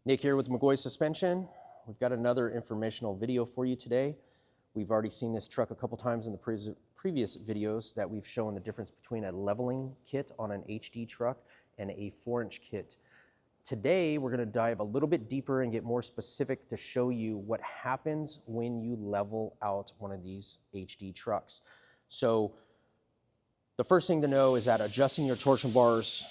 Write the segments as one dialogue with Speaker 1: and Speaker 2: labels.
Speaker 1: Nick here with McGaughys Suspension. We've got another informational video for you today. We've already seen this truck a couple times in the previous videos that we've shown the difference between a leveling kit on an HD truck and a 4-inch kit. Today, we're going to dive a little bit deeper and get more specific to show you what happens when you level out one of these HD trucks. So the first thing to know is that adjusting your torsion bars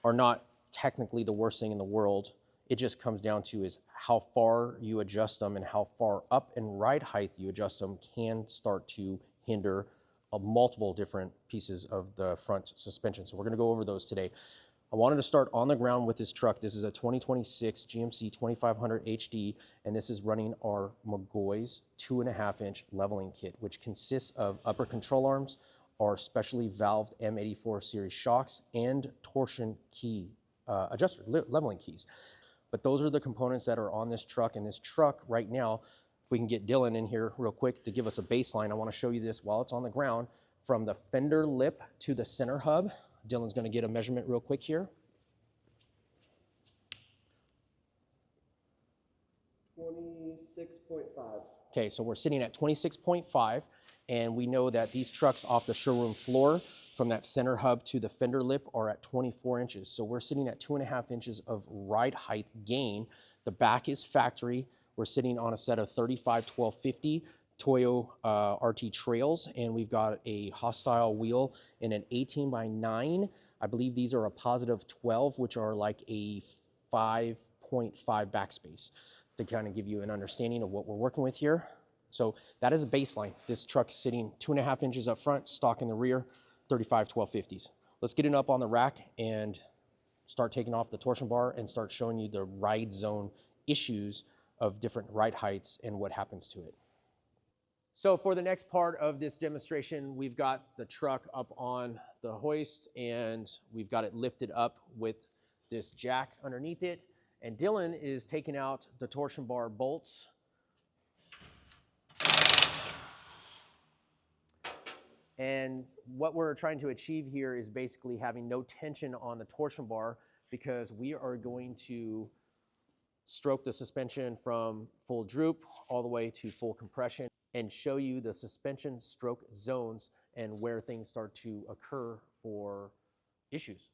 Speaker 1: are not technically the worst thing in the world. It just comes down to is how far you adjust them and how far up and ride height you adjust them can start to hinder multiple different pieces of the front suspension. So we're going to go over those today. I wanted to start on the ground with this truck. This is a 2026 GMC 2500 HD, and this is running our McGaughys 2.5-inch leveling kit, which consists of upper control arms, our specially valved M84 series shocks, and torsion key adjuster, leveling keys. But those are the components that are on this truck. And this truck right now, if we can get Dylan in here real quick to give us a baseline, I want to show you this while it's on the ground. From the fender lip to the center hub, Dylan's going to get a measurement real quick here.
Speaker 2: 26.5.
Speaker 1: Okay, so we're sitting at 26.5, and we know that these trucks off the showroom floor from that center hub to the fender lip are at 24 inches. So we're sitting at 2.5 inches of ride height gain. The back is factory. We're sitting on a set of 35-1250 Toyo RT trails, and we've got a hostile wheel in an 18x9. I believe these are a positive 12, which are like a 5.5 backspace, to kind of give you an understanding of what we're working with here. So that is a baseline. This truck is sitting 2.5 inches up front, stock in the rear, 35-1250s. Let's get it up on the rack and start taking off the torsion bar and start showing you the ride zone issues of different ride heights and what happens to it. So for the next part of this demonstration, we've got the truck up on the hoist and we've got it lifted up with this jack underneath it. And Dylan is taking out the torsion bar bolts. And what we're trying to achieve here is basically having no tension on the torsion bar, because we are going to stroke the suspension from full droop all the way to full compression and show you the suspension stroke zones and where things start to occur for issues.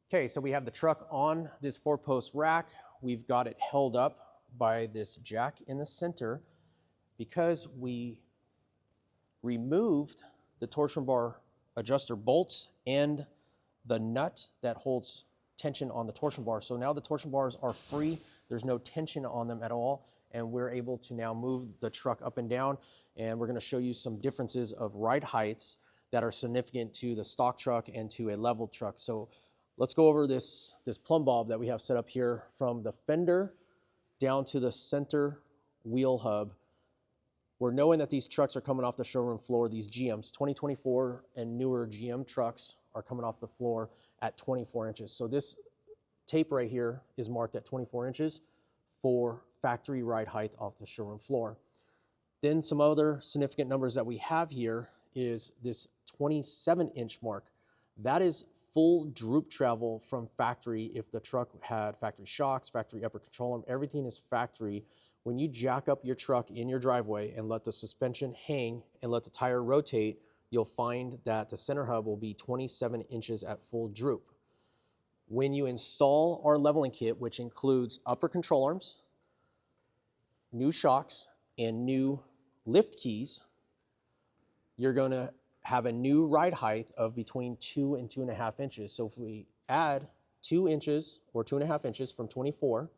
Speaker 1: Okay, so we have the truck on this 4-post rack. We've got it held up by this jack in the center because we removed the torsion bar adjuster bolts and the nut that holds tension on the torsion bar. So now the torsion bars are free. There's no tension on them at all. And we're able to now move the truck up and down. And we're going to show you some differences of ride heights that are significant to the stock truck and to a leveled truck. So let's go over this plumb bob that we have set up here from the fender down to the center wheel hub. We're knowing that these trucks are coming off the showroom floor. These GMs, 2024 and newer GM trucks, are coming off the floor at 24 inches. So this tape right here is marked at 24 inches for factory ride height off the showroom floor. Then some other significant numbers that we have here is this 27-inch mark. That is full droop travel from factory. If the truck had factory shocks, factory upper control arm, everything is factory. When you jack up your truck in your driveway and let the suspension hang and let the tire rotate, you'll find that the center hub will be 27 inches at full droop. When you install our leveling kit, which includes upper control arms, new shocks, and new lift keys, you're going to have a new ride height of between 2 and 2.5 inches. So if we add 2 inches or 2.5 inches from 24,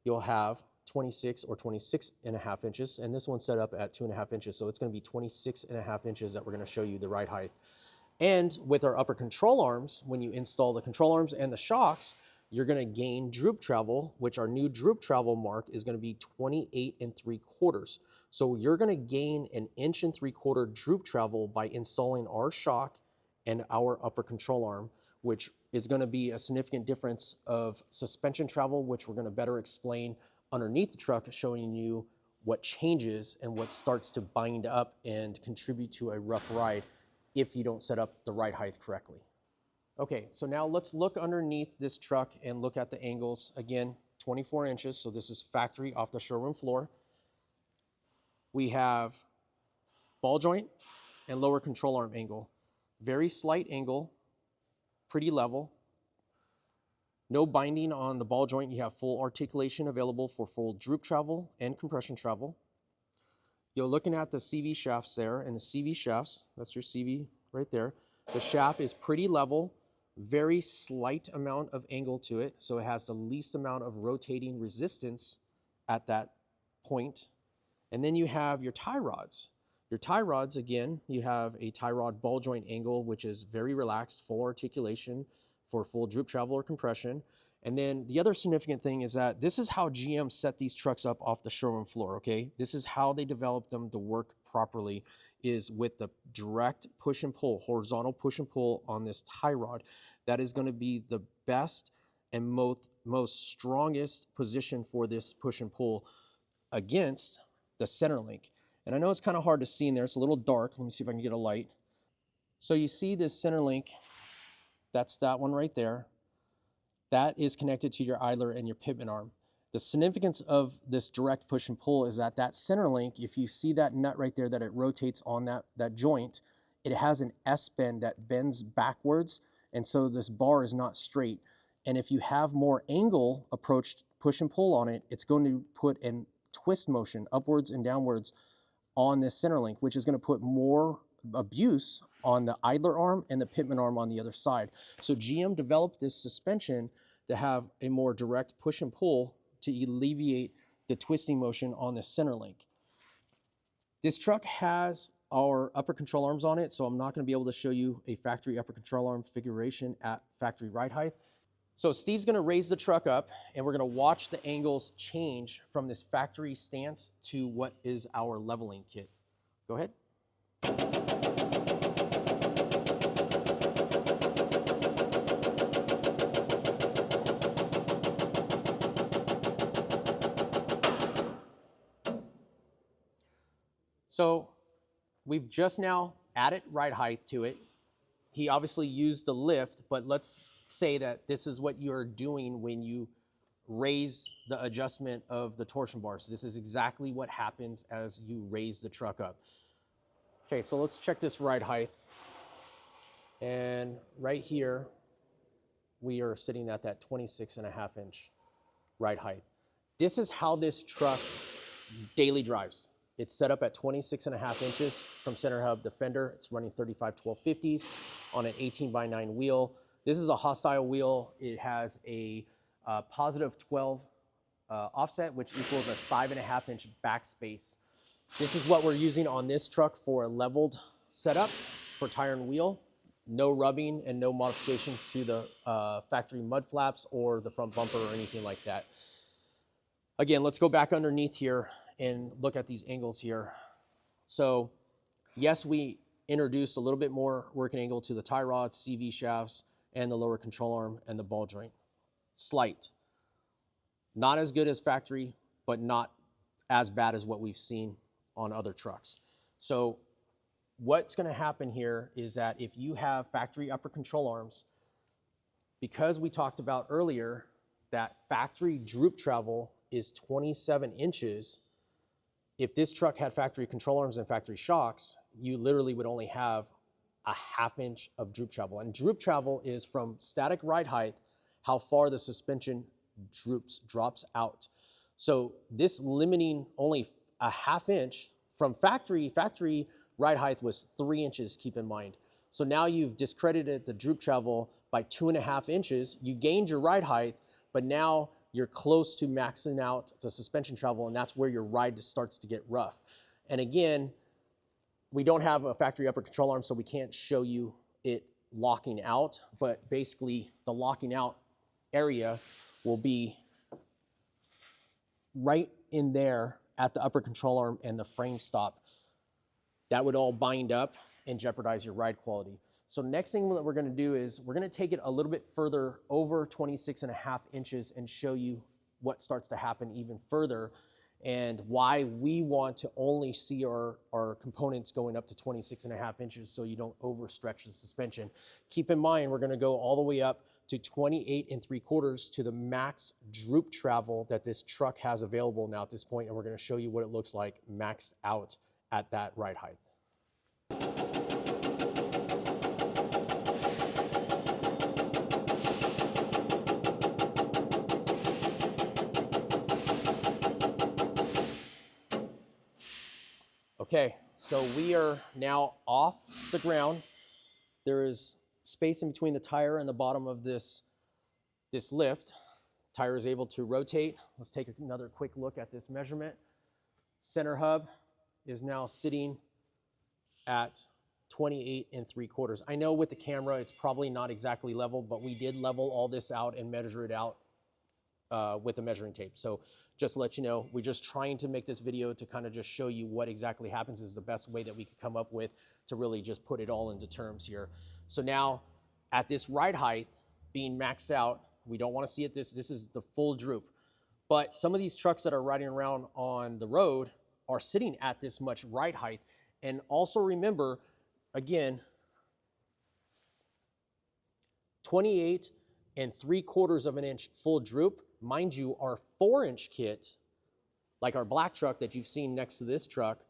Speaker 1: you'll have 26 or 26.5 inches, and this one's set up at 2.5 inches, so it's going to be 26.5 inches that we're going to show you the ride height. And with our upper control arms, when you install the control arms and the shocks, you're going to gain droop travel, which our new droop travel mark is going to be 28 3/4. So you're going to gain 1 3/4 inch droop travel by installing our shock and our upper control arm, which is going to be a significant difference of suspension travel, which we're going to better explain underneath the truck, showing you what changes and what starts to bind up and contribute to a rough ride if you don't set up the ride height correctly. Okay, so now let's look underneath this truck and look at the angles. Again, 24 inches, so this is factory off the showroom floor. We have ball joint and lower control arm angle. Very slight angle, pretty level. No binding on the ball joint. You have full articulation available for full droop travel and compression travel. You're looking at the CV shafts there, and the CV shafts, that's your CV right there. The shaft is pretty level, very slight amount of angle to it, so it has the least amount of rotating resistance at that point. And then you have your tie rods. Your tie rods, again, you have a tie rod ball joint angle, which is very relaxed, full articulation for full droop travel or compression. And then the other significant thing is that this is how GM set these trucks up off the showroom floor, okay? This is how they developed them to work properly, is with the direct push and pull, horizontal push and pull on this tie rod. That is going to be the best and most strongest position for this push and pull against the center link. And I know it's kind of hard to see in there. It's a little dark. Let me see if I can get a light. So you see this center link. That's that one right there. That is connected to your idler and your pitman arm. The significance of this direct push and pull is that that center link, if you see that nut right there that it rotates on that joint, it has an S-bend that bends backwards, and so this bar is not straight. And if you have more angle approached push and pull on it, it's going to put a twist motion upwards and downwards on this center link, which is going to put more abuse on the idler arm and the pitman arm on the other side. So GM developed this suspension to have a more direct push and pull to alleviate the twisting motion on the center link. This truck has our upper control arms on it, so I'm not going to be able to show you a factory upper control arm configuration at factory ride height. So Steve's going to raise the truck up, and we're going to watch the angles change from this factory stance to what is our leveling kit. Go ahead. So we've just now added ride height to it. He obviously used the lift, but let's say that this is what you're doing when you raise the adjustment of the torsion bar. So this is exactly what happens as you raise the truck up. Okay, so let's check this ride height. And right here, we are sitting at that 26.5 inch ride height. This is how this truck daily drives. It's set up at 26.5 inches from center hub to fender. It's running 35/1250s on an 18/9 wheel. This is a hostile wheel. It has a positive 12 offset, which equals a 5.5 inch backspace. This is what we're using on this truck for a leveled setup for tire and wheel. No rubbing and no modifications to the factory mud flaps or the front bumper or anything like that. Again, let's go back underneath here and look at these angles here. So yes, we introduced a little bit more working angle to the tie rods, CV shafts, and the lower control arm and the ball joint. Slight. Not as good as factory, but not as bad as what we've seen on other trucks. So what's going to happen here is that if you have factory upper control arms, because we talked about earlier that factory droop travel is 27 inches, if this truck had factory control arms and factory shocks, you literally would only have a 1/2 inch of droop travel. And droop travel is from static ride height, how far the suspension drops out. So this limiting only a 1/2 inch from factory ride height was 3 inches, keep in mind. So now you've discredited the droop travel by 2.5 inches. You gained your ride height, but now you're close to maxing out the suspension travel, and that's where your ride starts to get rough. And again, we don't have a factory upper control arm, so we can't show you it locking out, but basically the locking out area will be right in there at the upper control arm and the frame stop. That would all bind up and jeopardize your ride quality. So next thing that we're going to do is we're going to take it a little bit further over 26.5 inches and show you what starts to happen even further. and why we want to only see our components going up to 26.5 inches so you don't overstretch the suspension. Keep in mind, we're gonna go all the way up to 28 3/4 to the max droop travel that this truck has available now at this point, and we're gonna show you what it looks like maxed out at that ride height. Okay, so we are now off the ground. There is space in between the tire and the bottom of this lift. Tire is able to rotate. Let's take another quick look at this measurement. Center hub is now sitting at 28 3/4. I know with the camera it's probably not exactly level, but we did level all this out and measure it out with the measuring tape. So just to let you know, we're just trying to make this video to kind of just show you what exactly happens is the best way that we could come up with to really just put it all into terms here. So now at this ride height being maxed out, we don't want to see it. This is the full droop. But some of these trucks that are riding around on the road are sitting at this much ride height. And also remember, again, 28 3/4 inch full droop. Mind you, our 4-inch kit, like our black truck that you've seen next to this truck,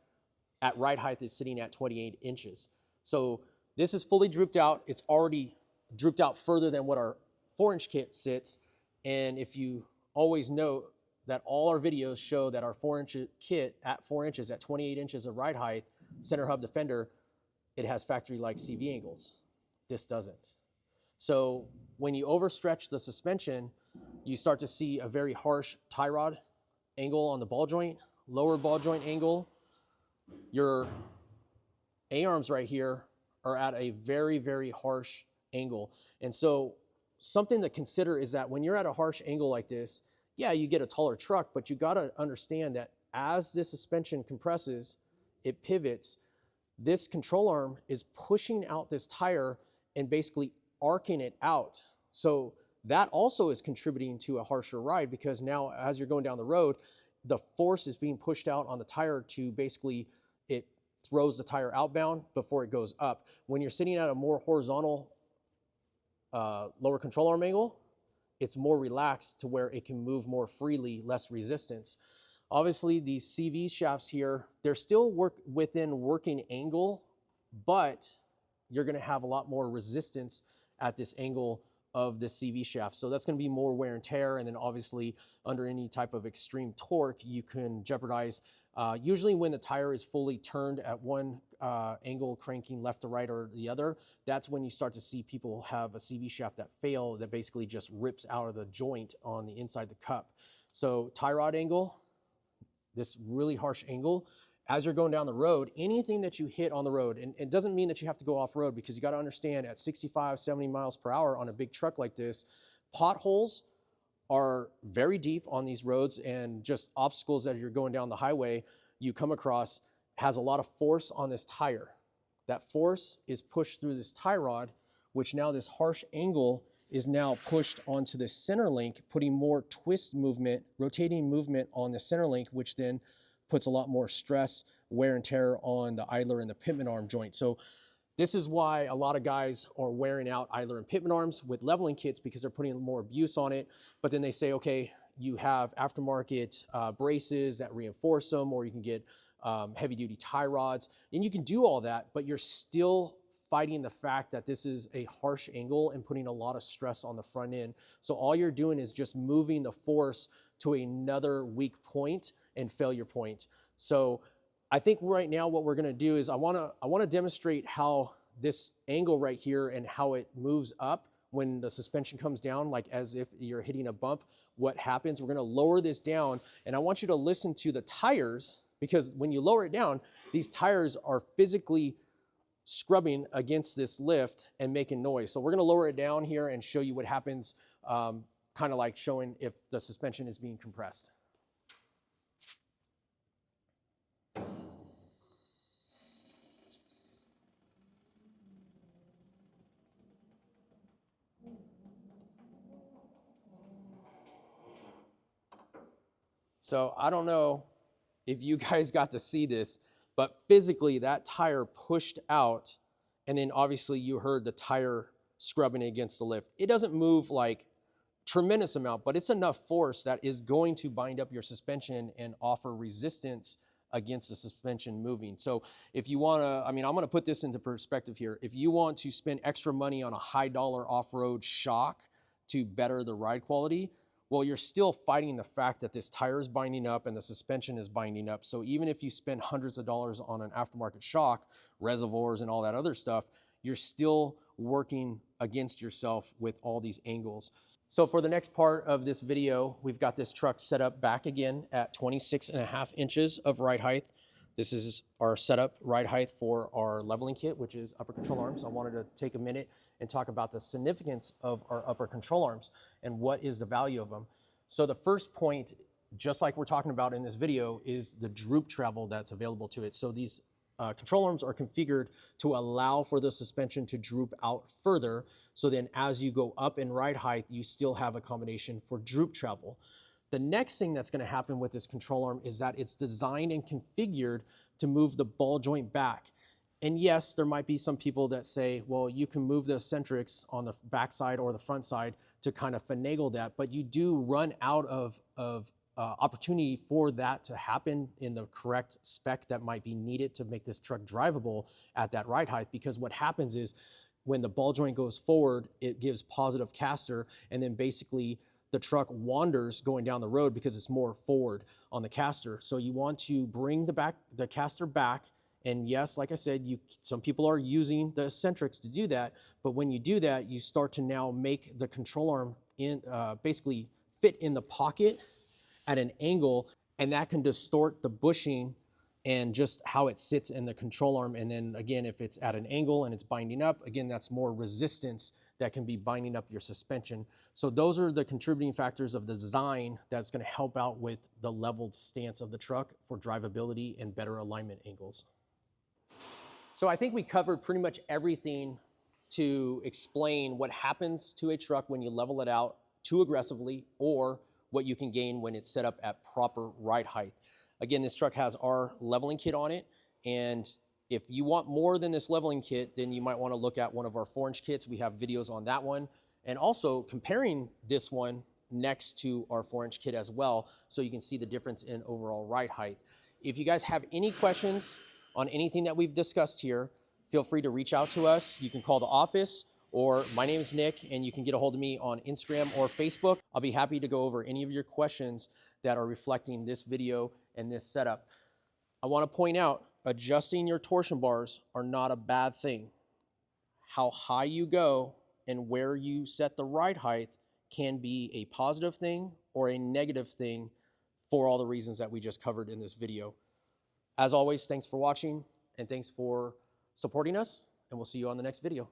Speaker 1: at ride height is sitting at 28 inches. So this is fully drooped out. It's already drooped out further than what our 4-inch kit sits. And if you always note that all our videos show that our 4-inch kit at 4 inches, at 28 inches of ride height, center hub defender, it has factory-like CV angles. This doesn't. So when you overstretch the suspension, you start to see a very harsh tie rod angle on the ball joint, lower ball joint angle. Your A-arms right here are at a very, very harsh angle. And so something to consider is that when you're at a harsh angle like this, yeah, you get a taller truck, but you gotta understand that as this suspension compresses, it pivots, this control arm is pushing out this tire and basically arcing it out. So that also is contributing to a harsher ride, because now as you're going down the road, the force is being pushed out on the tire to basically, it throws the tire outbound before it goes up. When you're sitting at a more horizontal lower control arm angle, it's more relaxed to where it can move more freely, less resistance. Obviously these CV shafts here, they're still within working angle, but you're gonna have a lot more resistance at this angle of this CV shaft. So that's gonna be more wear and tear, and then obviously under any type of extreme torque, you can jeopardize, usually when the tire is fully turned at one angle, cranking left to right or the other, that's when you start to see people have a CV shaft that fail, that basically just rips out of the joint on the inside the cup. So tie rod angle, this really harsh angle, as you're going down the road, anything that you hit on the road, and it doesn't mean that you have to go off-road, because you got to understand at 65, 70 miles per hour on a big truck like this, potholes are very deep on these roads, and just obstacles that you're going down the highway you come across has a lot of force on this tire. That force is pushed through this tie rod, which now this harsh angle is now pushed onto the center link, putting more twist movement, rotating movement on the center link, which then puts a lot more stress, wear and tear on the idler and the pitman arm joint. So this is why a lot of guys are wearing out idler and pitman arms with leveling kits, because they're putting more abuse on it. But then they say, okay, you have aftermarket braces that reinforce them, or you can get heavy duty tie rods, and you can do all that, but you're still fighting the fact that this is a harsh angle and putting a lot of stress on the front end. So all you're doing is just moving the force to another weak point and failure point. So I think right now what we're gonna do is I wanna demonstrate how this angle right here and how it moves up when the suspension comes down, like as if you're hitting a bump, what happens. We're gonna lower this down, and I want you to listen to the tires, because when you lower it down, these tires are physically scrubbing against this lift and making noise. So we're gonna lower it down here and show you what happens, kind of like showing if the suspension is being compressed. So I don't know if you guys got to see this, but physically that tire pushed out, and then obviously you heard the tire scrubbing against the lift. It doesn't move like tremendous amount, but it's enough force that is going to bind up your suspension and offer resistance against the suspension moving. So if you want to, I mean, I'm going to put this into perspective here. If you want to spend extra money on a high dollar off-road shock to better the ride quality, well, you're still fighting the fact that this tire is binding up and the suspension is binding up. So even if you spend hundreds of dollars on an aftermarket shock, reservoirs and all that other stuff, you're still working against yourself with all these angles. So for the next part of this video, we've got this truck set up back again at 26.5 inches of ride height. This is our setup ride height for our leveling kit, which is upper control arms. So I wanted to take a minute and talk about the significance of our upper control arms and what is the value of them. So the first point, just like we're talking about in this video, is the droop travel that's available to it. So these control arms are configured to allow for the suspension to droop out further. So then as you go up in ride height, you still have a combination for droop travel. The next thing that's going to happen with this control arm is that it's designed and configured to move the ball joint back. And yes, there might be some people that say, well, you can move the eccentrics on the back side or the front side to kind of finagle that, but you do run out of opportunity for that to happen in the correct spec that might be needed to make this truck drivable at that ride height. Because what happens is when the ball joint goes forward, it gives positive caster, and then basically the truck wanders going down the road because it's more forward on the caster. So you want to bring the caster back. And yes, like I said, some people are using the eccentrics to do that. But when you do that, you start to now make the control arm basically fit in the pocket at an angle, and that can distort the bushing and just how it sits in the control arm. And then again, if it's at an angle and it's binding up, again, that's more resistance that can be binding up your suspension. So those are the contributing factors of the design that's going to help out with the leveled stance of the truck for drivability and better alignment angles. So I think we covered pretty much everything to explain what happens to a truck when you level it out too aggressively, or what you can gain when it's set up at proper ride height. Again, this truck has our leveling kit on it, and if you want more than this leveling kit, then you might want to look at one of our 4-inch kits. We have videos on that one, and also comparing this one next to our 4-inch kit as well, so you can see the difference in overall ride height. If you guys have any questions on anything that we've discussed here, feel free to reach out to us. You can call the office, or my name is Nick, and you can get a hold of me on Instagram or Facebook. I'll be happy to go over any of your questions that are reflecting this video and this setup. I want to point out, adjusting your torsion bars are not a bad thing. How high you go and where you set the ride height can be a positive thing or a negative thing for all the reasons that we just covered in this video. As always, thanks for watching, and thanks for supporting us, and we'll see you on the next video.